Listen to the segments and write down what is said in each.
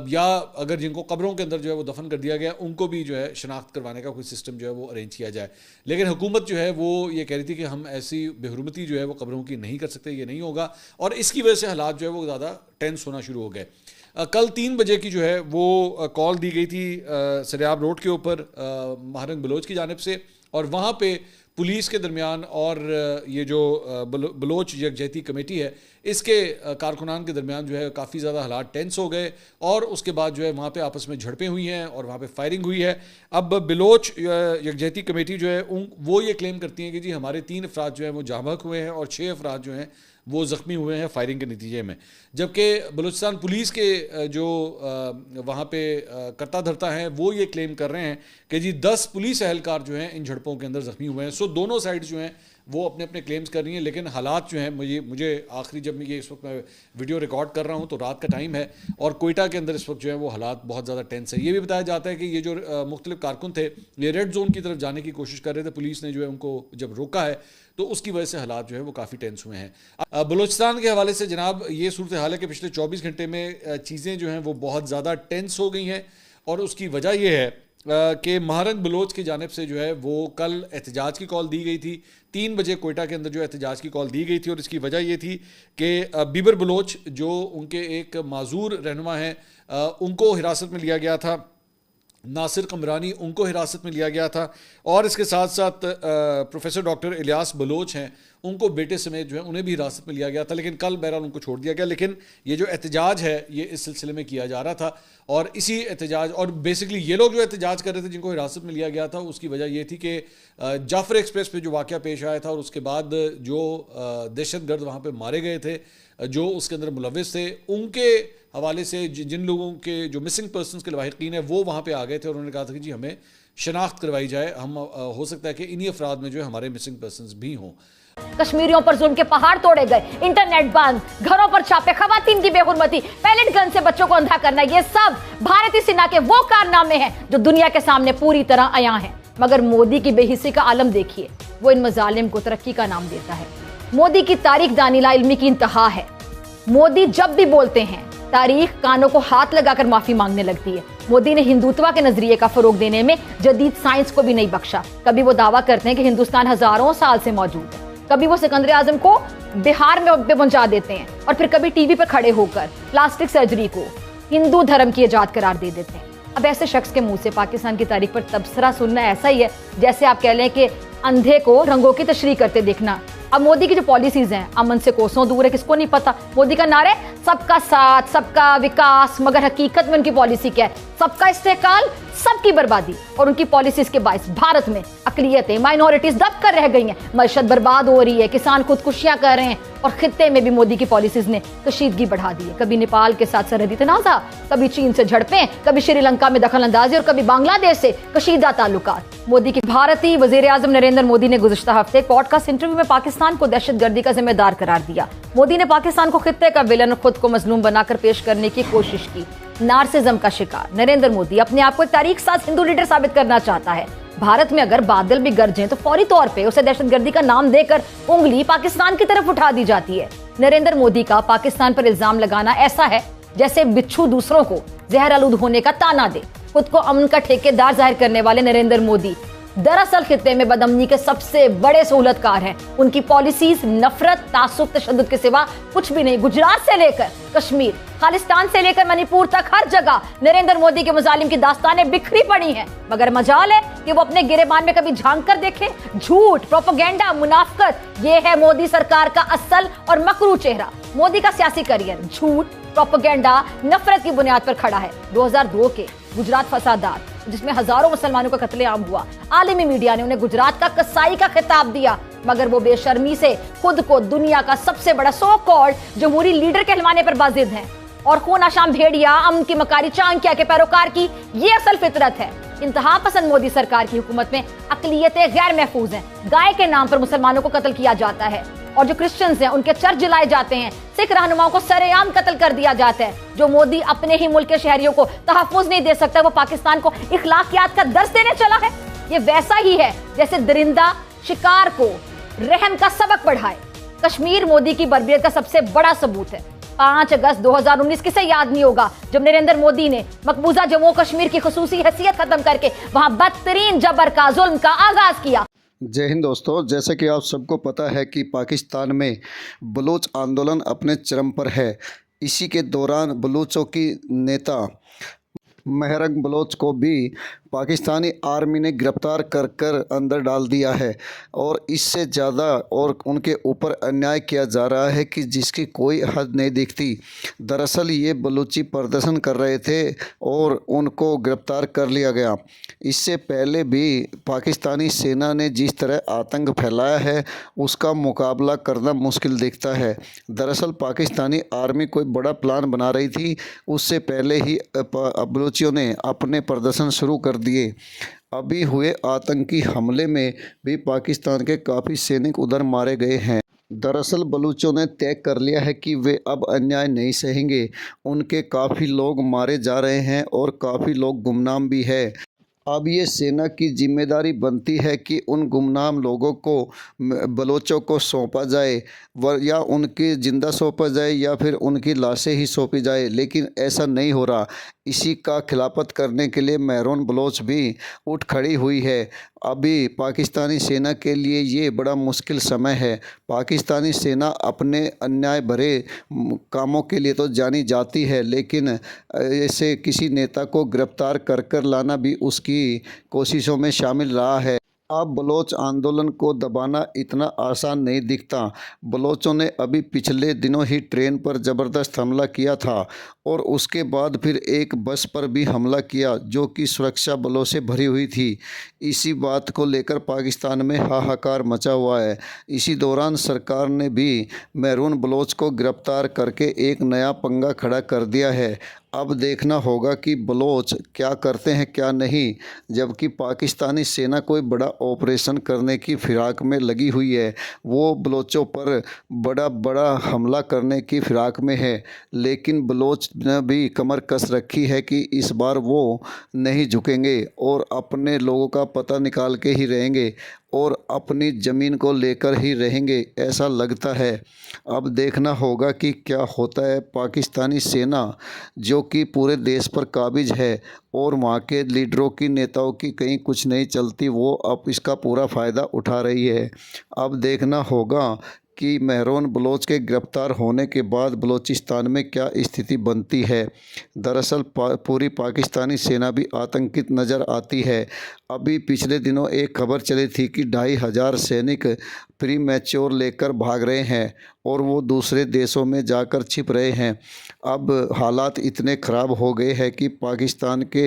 या अगर जिनको कब्रों के अंदर जो है वो दफन कर दिया गया उनको भी जो है शनाख्त करवाने का कोई सिस्टम जो है वो अरेंज किया जाए। लेकिन हुकूमत जो है वो ये कह रही थी कि हम ऐसी बेहुरमती जो है वो कब्रों की नहीं कर सकते, ये नहीं होगा, और इसकी वजह से हालात जो है वो ज़्यादा टेंस होना शुरू हो गए। कल 3 बजे की जो है वो कॉल दी गई थी सरियाब रोड के ऊपर महारंग बलोच की जानिब से, और वहाँ पे पुलिस के दरमियान और ये जो बलोच यकजहती कमेटी है इसके कारकुनान के दरमियान जो है काफ़ी ज़्यादा हालात टेंस हो गए, और उसके बाद जो है वहाँ पे आपस में झड़पें हुई हैं और वहाँ पे फायरिंग हुई है। अब बलोच यकजहती कमेटी जो है वो ये क्लेम करती हैं कि जी हमारे 3 अफराद जो हैं वो जाँ बहक हुए हैं और 6 अफराद जो हैं वो ज़ख्मी हुए हैं फायरिंग के नतीजे में, जबकि बलूचिस्तान पुलिस के जो वहाँ पे करता धरता हैं वो ये क्लेम कर रहे हैं कि जी 10 पुलिस एहलकार जो हैं इन झड़पों के अंदर ज़ख्मी हुए हैं। सो दोनों साइड जो हैं वो अपने अपने क्लेम्स कर रही हैं, लेकिन हालात जो हैं मुझे आखिरी जब ये इस वक्त मैं वीडियो रिकॉर्ड कर रहा हूँ तो रात का टाइम है, और कोयटा के अंदर इस वक्त जो है वो हालात बहुत ज़्यादा टेंस है। ये भी बताया जाता है कि ये जो मुख्तलिफ कारकुन थे ये रेड जोन की तरफ जाने की कोशिश कर रहे थे, पुलिस ने जो है उनको जब रोका है तो उसकी वजह से हालात जो है वो काफ़ी टेंस हुए हैं। बलूचिस्तान के हवाले से जनाब ये सूरत हाल है कि पिछले 24 घंटे में चीज़ें जो हैं वो बहुत ज़्यादा टेंस हो गई हैं, और उसकी वजह यह है कि महारंग बलोच की जानिब से जो है वो कल एहतजाज की कॉल दी गई थी। 3 बजे कोयटा के अंदर जो एहतजाज की कॉल दी गई थी, और इसकी वजह ये थी कि बीबर बलोच जो उनके एक माजूर रहनुमा हैं उनको हिरासत में लिया गया था, नासिर कमरानी उनको हिरासत में लिया गया था, और इसके साथ साथ प्रोफेसर डॉक्टर इलियास बलोच हैं उनको बेटे समेत जो है उन्हें भी हिरासत में लिया गया था, लेकिन कल बहरहाल उनको छोड़ दिया गया। लेकिन ये जो एहतजाज है ये इस सिलसिले में किया जा रहा था, और इसी एहतजाज और बेसिकली ये लोग जो एहतजाज कर रहे थे जिनको हिरासत में लिया गया था उसकी वजह ये थी कि जाफर एक्सप्रेस पे जो वाक़या पेश आया था और उसके बाद जो दहशतगर्द वहाँ पे मारे गए थे जो उसके अंदर मुलविस थे, उनके हवाले से जिन लोगों के जो मिसिंग पर्सनस के लवाहिकीन है वो वहाँ पे आ गए थे, और उन्होंने कहा था कि जी हमें शनाख्त करवाई जाए, हम हो सकता है कि इन्हीं अफराद में जो है हमारे मिसिंग पर्सनस भी हों। कश्मीरियों पर जुल्म के पहाड़ तोड़े गए, इंटरनेट बंद, घरों पर छापे, खवातीन की बेहुरमती, पैलेट गन से बच्चों को अंधा करना, ये सब भारतीय सेना के वो कारनामे हैं जो दुनिया के सामने पूरी तरह अयां हैं। मगर मोदी की बेहिस्सी का आलम देखिए, वो इन मजालिम को तरक्की का नाम देता है। मोदी की तारीख दानिला इल्मी की इंतहा है। मोदी जब भी बोलते हैं तारीख कानों को हाथ लगाकर माफी मांगने लगती है। मोदी ने हिंदुत्व के नजरिए का फरोग देने में जदीद साइंस को भी नहीं बख्शा। कभी वो दावा करते हैं कि हिंदुस्तान हजारों साल से मौजूद है, कभी वो सिकंदर आजम को बिहार में पहुंचा देते हैं, और फिर कभी टीवी पर खड़े होकर प्लास्टिक सर्जरी को हिंदू धर्म की इजाद करार दे देते हैं। अब ऐसे शख्स के मुंह से पाकिस्तान की तारीख पर तबसरा सुनना ऐसा ही है जैसे आप कह लें कि अंधे को रंगों की तशरीह करते देखना। अब मोदी की जो पॉलिसीज हैं अमन से कोसों दूर है, किसको नहीं पता। मोदी का नारा है सबका साथ सबका विकास, मगर हकीकत में उनकी पॉलिसी क्या है? सबका इस्तेकाल, सबकी बर्बादी। और उनकी पॉलिसीज के बायस भारत में अकलियतें, माइनॉरिटीज दब कर रह गई हैं, मईशत बर्बाद हो रही है, किसान खुदकुशियां कर रहे हैं, और खित्ते में भी मोदी की पॉलिसीज ने कशीदगी बढ़ा दी है। कभी नेपाल के साथ सरहदी तनाजा, कभी चीन से झड़पें, कभी श्रीलंका में दखल अंदाजी, और कभी बांग्लादेश से कशीदा ताल्लुकात। मोदी की भारतीय वजीर आजम नरेंद्र मोदी ने गुज़िश्ता हफ्ते पॉडकास्ट इंटरव्यू में पाकिस्तान को दहशतगर्दी का जिम्मेदार करार दिया। मोदी ने पाकिस्तान को खित्ते का विलन और खुद को मजलूम बनाकर पेश करने की कोशिश की। नार्सिज्म का शिकार नरेंद्र मोदी अपने आप को एक तारीख साज हिंदू लीडर साबित करना चाहता है। भारत में अगर बादल भी गरजें तो फौरी तौर पे उसे दहशतगर्दी का नाम देकर उंगली पाकिस्तान की तरफ उठा दी जाती है। नरेंद्र मोदी का पाकिस्तान पर इल्जाम लगाना ऐसा है जैसे बिच्छू दूसरों को जहर आलूद होने का ताना दे। खुद को अमन का ठेकेदार जाहिर करने वाले नरेंद्र मोदी दरअसल खित्ते में बदअमनी के सबसे बड़े सहूलतकार हैं। उनकी पॉलिसीज नफरत, तासुब, तशद्दुद के सिवा कुछ भी नहीं। गुजरात से लेकर कश्मीर, खालिस्तान से लेकर मणिपुर तक हर जगह नरेंद्र मोदी के मुजालिम की दास्तानें बिखरी पड़ी हैं। मगर मजाल है कि वो अपने गिरेबान में कभी झांक कर देखे। झूठ, प्रोपेगेंडा, मुनाफकत, ये है मोदी सरकार का असल और मकरू चेहरा। मोदी का सियासी करियर झूठ, प्रोपेगेंडा, नफरत की बुनियाद पर खड़ा है। 2002 के गुजरात फसादात जिसमें हजारों मुसलमानों का कत्लेआम हुआ, आलमी मीडिया ने उन्हें गुजरात का कसाई का खिताब दिया, मगर वो बेशर्मी से खुद को दुनिया का सबसे बड़ा सो कॉल्ड जमहूरी लीडर कहलवाने पर बाजिद हैं। और खून आशाम भेड़िया, अमन की मकारी चाणक्य के पैरोकार की ये असल फितरत है। इंतहा पसंद मोदी सरकार की हुकूमत में अकलियतें गैर महफूज हैं। गाय के नाम पर मुसलमानों को कत्ल किया जाता है, और जो क्रिश्चियंस हैं उनके चर्च जलाए जाते हैं। सिख रहनुमाओं को सरेआम कत्ल कर दिया जाता है। जो मोदी अपने ही मुल्क के शहरियों को तहफ्फुज नहीं दे सकता, वो पाकिस्तान को इखलाकियात का दर्स देने चला है। ये वैसा ही है जैसे दरिंदा शिकार को रहम का सबक पढ़ाए। कश्मीर मोदी की बर्बरियत का सबसे बड़ा सबूत है। 5 अगस्त 2019 किसे याद नहीं होगा, जब नरेंद्र मोदी ने मकबूजा जम्मू कश्मीर की खुसूसी हैसियत खत्म करके वहां बदतरीन जबर का जुल्म का आगाज किया। जय हिंद दोस्तों, जैसे कि आप सबको पता है कि पाकिस्तान में बलूच आंदोलन अपने चरम पर है। इसी के दौरान बलूचों की नेता महरंग बलोच को भी पाकिस्तानी आर्मी ने गिरफ्तार कर कर अंदर डाल दिया है और इससे ज़्यादा और उनके ऊपर अन्याय किया जा रहा है कि जिसकी कोई हद नहीं दिखती। दरअसल ये बलूची प्रदर्शन कर रहे थे और उनको गिरफ्तार कर लिया गया। इससे पहले भी पाकिस्तानी सेना ने जिस तरह आतंक फैलाया है उसका मुकाबला करना मुश्किल दिखता है। दरअसल पाकिस्तानी आर्मी कोई बड़ा प्लान बना रही थी, उससे पहले ही बलूचियों ने अपने प्रदर्शन शुरू कर दिए। अभी हुए आतंकी हमले में भी पाकिस्तान के काफ़ी सैनिक उधर मारे गए हैं। दरअसल बलूचों ने तय कर लिया है कि वे अब अन्याय नहीं सहेंगे। उनके काफ़ी लोग मारे जा रहे हैं और काफ़ी लोग गुमनाम भी है। अब ये सेना की जिम्मेदारी बनती है कि उन गुमनाम लोगों को बलोचों को सौंपा जाए, या उनकी ज़िंदा सौंपा जाए या फिर उनकी लाशें ही सौंपी जाए, लेकिन ऐसा नहीं हो रहा। इसी का खिलाफत करने के लिए महरून बलोच भी उठ खड़ी हुई है। अभी पाकिस्तानी सेना के लिए ये बड़ा मुश्किल समय है। पाकिस्तानी सेना अपने अन्याय भरे कामों के लिए तो जानी जाती है, लेकिन ऐसे किसी नेता को गिरफ्तार कर कर लाना भी उसकी कोशिशों में शामिल रहा है। अब बलोच आंदोलन को दबाना इतना आसान नहीं दिखता। बलोचों ने अभी पिछले दिनों ही ट्रेन पर ज़बरदस्त हमला किया था और उसके बाद फिर एक बस पर भी हमला किया जो कि सुरक्षा बलों से भरी हुई थी। इसी बात को लेकर पाकिस्तान में हाहाकार मचा हुआ है। इसी दौरान सरकार ने भी महरून बलोच को गिरफ्तार करके एक नया पंगा खड़ा कर दिया है। अब देखना होगा कि बलोच क्या करते हैं क्या नहीं, जबकि पाकिस्तानी सेना कोई बड़ा ऑपरेशन करने की फिराक में लगी हुई है। वो बलोचों पर बड़ा हमला करने की फिराक में है, लेकिन बलोच ने भी कमर कस रखी है कि इस बार वो नहीं झुकेंगे और अपने लोगों का पता निकाल के ही रहेंगे और अपनी ज़मीन को लेकर ही रहेंगे, ऐसा लगता है। अब देखना होगा कि क्या होता है। पाकिस्तानी सेना जो कि पूरे देश पर काबिज है और वहाँ के लीडरों की नेताओं की कहीं कुछ नहीं चलती, वो अब इसका पूरा फ़ायदा उठा रही है। अब देखना होगा कि महरून बलोच के गिरफ्तार होने के बाद बलूचिस्तान में क्या स्थिति बनती है। दरअसल पूरी पाकिस्तानी सेना भी आतंकित नज़र आती है। अभी पिछले दिनों एक खबर चली थी कि 2500 सैनिक प्री मैच्योर लेकर भाग रहे हैं और वो दूसरे देशों में जाकर छिप रहे हैं। अब हालात इतने ख़राब हो गए हैं कि पाकिस्तान के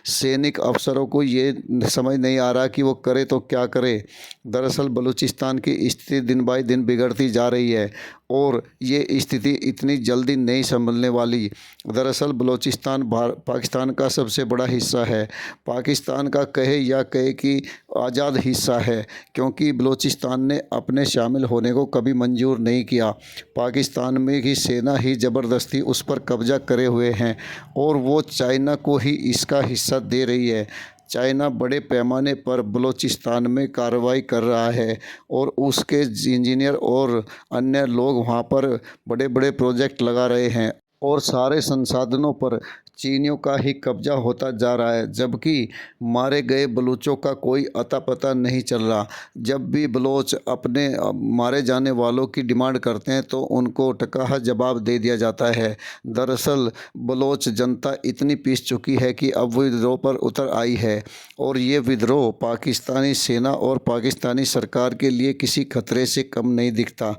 सैनिक अफसरों को ये समझ नहीं आ रहा कि वो करे तो क्या करे। दरअसल बलूचिस्तान की स्थिति दिन बाय दिन बिगड़ती जा रही है और ये स्थिति इतनी जल्दी नहीं संभलने वाली। दरअसल बलूचिस्तान पाकिस्तान का सबसे बड़ा हिस्सा है। पाकिस्तान का कहे या कहे कि आज़ाद हिस्सा है, क्योंकि बलूचिस्तान ने अपने शामिल होने को कभी मंजूर नहीं किया। पाकिस्तान में की सेना ही ज़बरदस्ती उस पर कब्जा करे हुए हैं और वो चाइना को ही इसका हिस्सा दे रही है। चाइना बड़े पैमाने पर बलूचिस्तान में कार्रवाई कर रहा है और उसके इंजीनियर और अन्य लोग वहाँ पर बड़े बड़े प्रोजेक्ट लगा रहे हैं और सारे संसाधनों पर चीनियों का ही कब्जा होता जा रहा है, जबकि मारे गए बलूचों का कोई अता पता नहीं चल रहा। जब भी बलोच अपने मारे जाने वालों की डिमांड करते हैं तो उनको टकाहा जवाब दे दिया जाता है। दरअसल बलोच जनता इतनी पीस चुकी है कि अब विद्रोह पर उतर आई है और ये विद्रोह पाकिस्तानी सेना और पाकिस्तानी सरकार के लिए किसी खतरे से कम नहीं दिखता।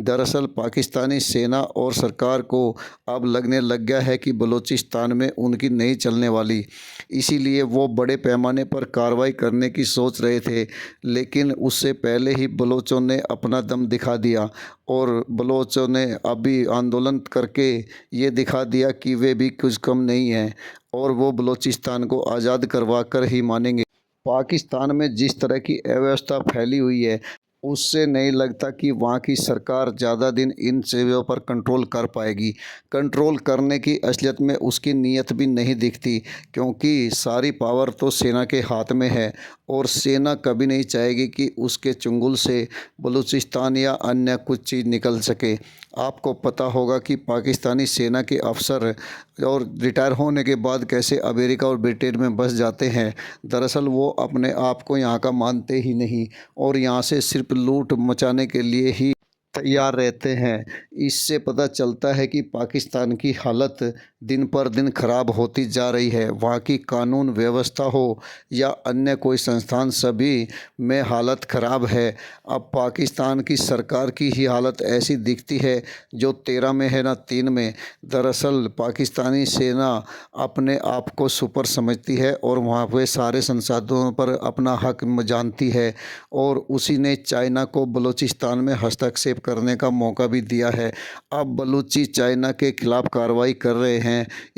दरअसल पाकिस्तानी सेना और सरकार को अब लगने लग गया है कि बलूचिस्तान में उनकी नहीं चलने वाली, इसीलिए वो बड़े पैमाने पर कार्रवाई करने की सोच रहे थे, लेकिन उससे पहले ही बलोचों ने अपना दम दिखा दिया और बलोचों ने अभी आंदोलन करके ये दिखा दिया कि वे भी कुछ कम नहीं हैं और वो बलूचिस्तान को आज़ाद करवा कर ही मानेंगे। पाकिस्तान में जिस तरह की अव्यवस्था फैली हुई है, उससे नहीं लगता कि वहाँ की सरकार ज़्यादा दिन इन चीज़ों पर कंट्रोल कर पाएगी। कंट्रोल करने की असलियत में उसकी नीयत भी नहीं दिखती, क्योंकि सारी पावर तो सेना के हाथ में है और सेना कभी नहीं चाहेगी कि उसके चंगुल से बलूचिस्तान या अन्य कुछ चीज़ निकल सके। आपको पता होगा कि पाकिस्तानी सेना के अफसर और रिटायर होने के बाद कैसे अमेरिका और ब्रिटेन में बस जाते हैं। दरअसल वो अपने आप को यहाँ का मानते ही नहीं और यहाँ से सिर्फ लूट मचाने के लिए ही तैयार रहते हैं। इससे पता चलता है कि पाकिस्तान की हालत दिन पर दिन ख़राब होती जा रही है। वहाँ की कानून व्यवस्था हो या अन्य कोई संस्थान, सभी में हालत ख़राब है। अब पाकिस्तान की सरकार की ही हालत ऐसी दिखती है जो 13 में है ना 3 में। दरअसल पाकिस्तानी सेना अपने आप को सुपर समझती है और वहाँ पे सारे संसाधनों पर अपना हक जानती है और उसी ने चाइना को बलूचिस्तान में हस्तक्षेप करने का मौका भी दिया है। अब बलूची चाइना के खिलाफ़ कार्रवाई कर रहे हैं।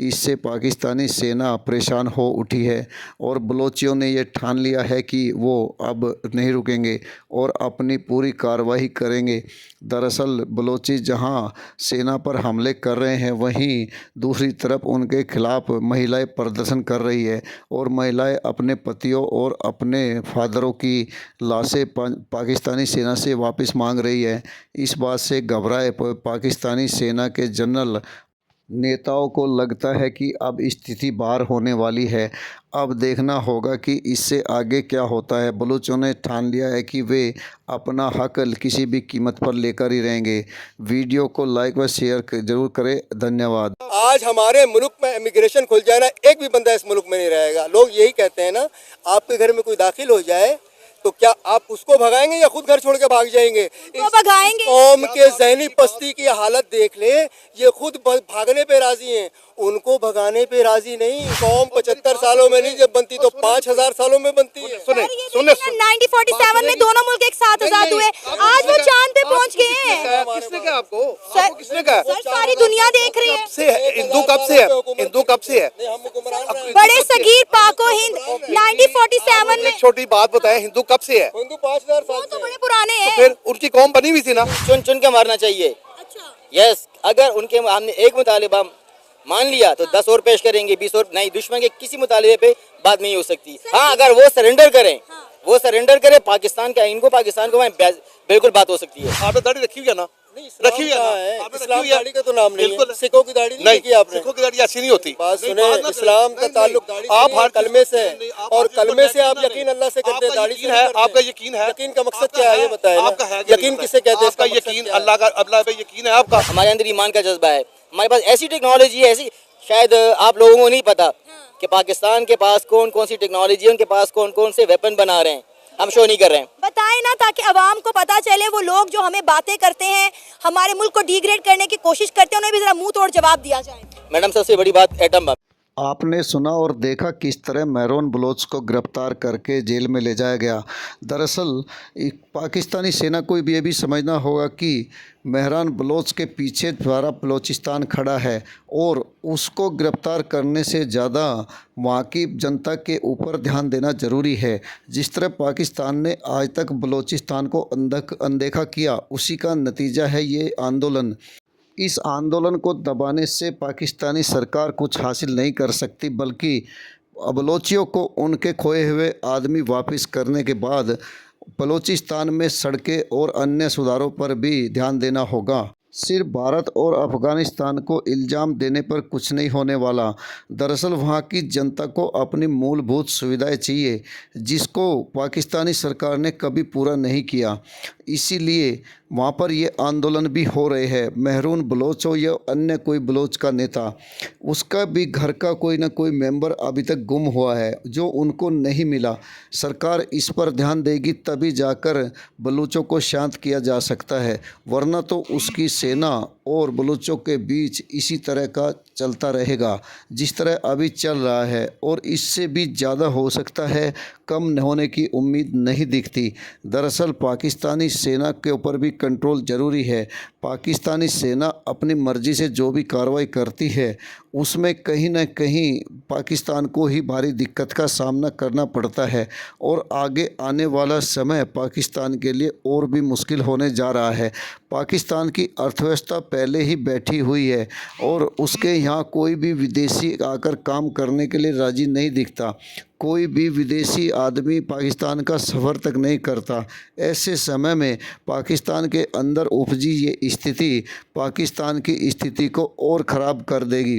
इससे पाकिस्तानी सेना परेशान हो उठी है और बलोचियों ने ये ठान लिया है कि वो अब नहीं रुकेंगे और अपनी पूरी कार्रवाई करेंगे। दरअसल बलोची जहां सेना पर हमले कर रहे हैं, वहीं दूसरी तरफ उनके खिलाफ़ महिलाएं प्रदर्शन कर रही है और महिलाएं अपने पतियों और अपने फादरों की लाशें पाकिस्तानी सेना से वापस मांग रही है। इस बात से घबराए पाकिस्तानी सेना के जनरल नेताओं को लगता है कि अब स्थिति बाहर होने वाली है। अब देखना होगा कि इससे आगे क्या होता है। बलूचों ने ठान लिया है कि वे अपना हक किसी भी कीमत पर लेकर ही रहेंगे। वीडियो को लाइक व शेयर ज़रूर करें। धन्यवाद। आज हमारे मुल्क में इमिग्रेशन खुल जाए ना, एक भी बंदा इस मुल्क में नहीं रहेगा। लोग यही कहते हैं ना, आपके घर में कोई दाखिल हो जाए तो क्या आप उसको भगाएंगे या खुद घर छोड़ के भाग जाएंगे? भगाएंगे। कौम के ज़हनी पस्ती की हालत देख ले, ये खुद भागने पे राजी हैं, उनको भगाने पे राजी नहीं। कौम 75 सालों में नहीं जब बनती तो 5000 सालों में बनती है। सुने 1947 में दोनों मुल्क एक साथ आजाद हुए, आज वो चांद पे पहुंच गए हैं। किसने कहा आपको? किसने कहा? सर सारी दुनिया देख रही है। हिंदू कब से है? हिंदू कब से है? बड़े सगीर पाको हिंद 1947 में। छोटी बात बताएं, हिंदू कब से है? हिंदू 5000 साल तो बड़े पुराने हैं। फिर उनकी कौम बनी हुई थी ना। चुन चुन के मारना चाहिए। अच्छा। यस, अगर उनके हमने एक मुतालिबा मान लिया तो 10 और पेश करेंगे, 20 और नहीं। दुश्मन के किसी मुतालिबे पे बात नहीं हो सकती। हाँ, अगर वो सरेंडर करें, वो सरेंडर करे पाकिस्तान का, इनको पाकिस्तान को बिल्कुल बात हो सकती है। आपने दाढ़ी रखी हुई है ना? रखी हुई है। इस्लाम दाढ़ी का तो नाम नहीं है। सिखों की दाढ़ी नहीं की आपने? सिखों की दाढ़ी ऐसी नहीं होती। बात सुने, इस्लाम का ताल्लुक आप हर कलमे से है और कलमे से आप यकीन अल्लाह से करते हैं, दाढ़ी है। आपका यकीन है? यकीन का मकसद क्या है ये बताएं। आपका है यकीन किसे कहते हैं? आपका यकीन अल्लाह का, अल्लाह पे यकीन है आपका? हमारे अंदर ईमान का जज्बा है। हमारे पास ऐसी टेक्नोलॉजी है, ऐसी शायद आप लोगों को नहीं पता कि पाकिस्तान के पास कौन कौन सी टेक्नोलॉजी है, उनके पास कौन कौन से वेपन बना रहे हैं, हम शो नहीं कर रहे हैं। बताएं ना, ताकि अवाम को पता चले। वो लोग जो हमें बातें करते हैं, हमारे मुल्क को डिग्रेड करने की कोशिश करते हैं, उन्हें भी जरा मुंह तोड़ जवाब दिया जाए। मैडम, सबसे बड़ी बात एटम बम। आपने सुना और देखा किस तरह मेहरान बलोच को गिरफ्तार करके जेल में ले जाया गया। दरअसल पाकिस्तानी सेना को भी ये भी समझना होगा कि मेहरान बलोच के पीछे द्वारा बलोचिस्तान खड़ा है और उसको गिरफ्तार करने से ज़्यादा वहाँ की जनता के ऊपर ध्यान देना ज़रूरी है। जिस तरह पाकिस्तान ने आज तक बलोचिस्तान को अनदेखा किया, उसी का नतीजा है ये आंदोलन। इस आंदोलन को दबाने से पाकिस्तानी सरकार कुछ हासिल नहीं कर सकती, बल्कि बलोचियों को उनके खोए हुए आदमी वापस करने के बाद बलोचिस्तान में सड़कें और अन्य सुधारों पर भी ध्यान देना होगा। सिर्फ भारत और अफ़गानिस्तान को इल्ज़ाम देने पर कुछ नहीं होने वाला। दरअसल वहाँ की जनता को अपनी मूलभूत सुविधाएं चाहिए, जिसको पाकिस्तानी सरकार ने कभी पूरा नहीं किया। इसीलिए वहाँ पर ये आंदोलन भी हो रहे हैं। मेहरून बलोच हो या अन्य कोई बलोच का नेता, उसका भी घर का कोई ना कोई मेंबर अभी तक गुम हुआ है जो उनको नहीं मिला। सरकार इस पर ध्यान देगी तभी जाकर बलूचों को शांत किया जा सकता है, वरना तो उसकी सेना और बलूचों के बीच इसी तरह का चलता रहेगा जिस तरह अभी चल रहा है, और इससे भी ज़्यादा हो सकता है। कम होने की उम्मीद नहीं दिखती। दरअसल पाकिस्तानी सेना के ऊपर भी कंट्रोल ज़रूरी है। पाकिस्तानी सेना अपनी मर्ज़ी से जो भी कार्रवाई करती है, उसमें कहीं ना कहीं पाकिस्तान को ही भारी दिक्कत का सामना करना पड़ता है और आगे आने वाला समय पाकिस्तान के लिए और भी मुश्किल होने जा रहा है। पाकिस्तान की अर्थव्यवस्था पहले ही बैठी हुई है और उसके यहाँ कोई भी विदेशी आकर काम करने के लिए राज़ी नहीं दिखता। कोई भी विदेशी आदमी पाकिस्तान का सफ़र तक नहीं करता। ऐसे समय में पाकिस्तान के अंदर उपजी ये स्थिति पाकिस्तान की स्थिति को और ख़राब कर देगी।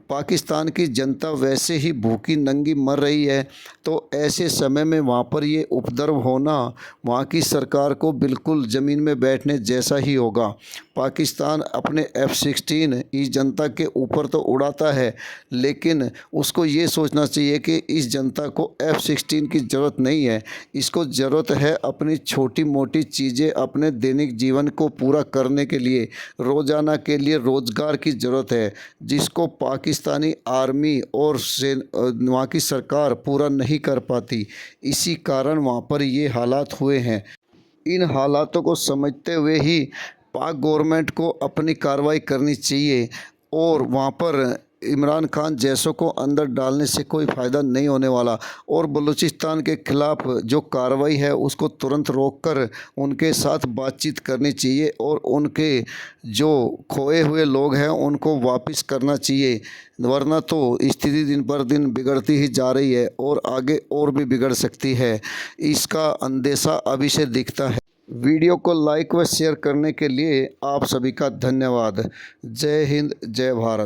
पाकिस्तान की जनता वैसे ही भूखी नंगी मर रही है, तो ऐसे समय में वहाँ पर ये उपद्रव होना वहाँ की सरकार को बिल्कुल ज़मीन में बैठने जैसा ही होगा। पाकिस्तान अपने F-16 इस जनता के ऊपर तो उड़ाता है, लेकिन उसको ये सोचना चाहिए कि इस जनता को F-16 की ज़रूरत नहीं है। इसको ज़रूरत है अपनी छोटी मोटी चीज़ें अपने दैनिक जीवन को पूरा करने के लिए, रोज़ाना के लिए रोज़गार की ज़रूरत है, जिसको पाकिस्तानी आर्मी और वहाँ की सरकार पूरा नहीं कर पाती। इसी कारण वहाँ पर ये हालात हुए हैं। इन हालातों को समझते हुए ही पाक गवर्नमेंट को अपनी कार्रवाई करनी चाहिए और वहाँ पर इमरान खान जैसों को अंदर डालने से कोई फ़ायदा नहीं होने वाला और बलूचिस्तान के ख़िलाफ़ जो कार्रवाई है उसको तुरंत रोककर उनके साथ बातचीत करनी चाहिए और उनके जो खोए हुए लोग हैं उनको वापस करना चाहिए, वरना तो स्थिति दिन पर दिन बिगड़ती ही जा रही है और आगे और भी बिगड़ सकती है। इसका अंदेशा अभी से दिखता है। वीडियो को लाइक व शेयर करने के लिए आप सभी का धन्यवाद। जय हिंद, जय भारत।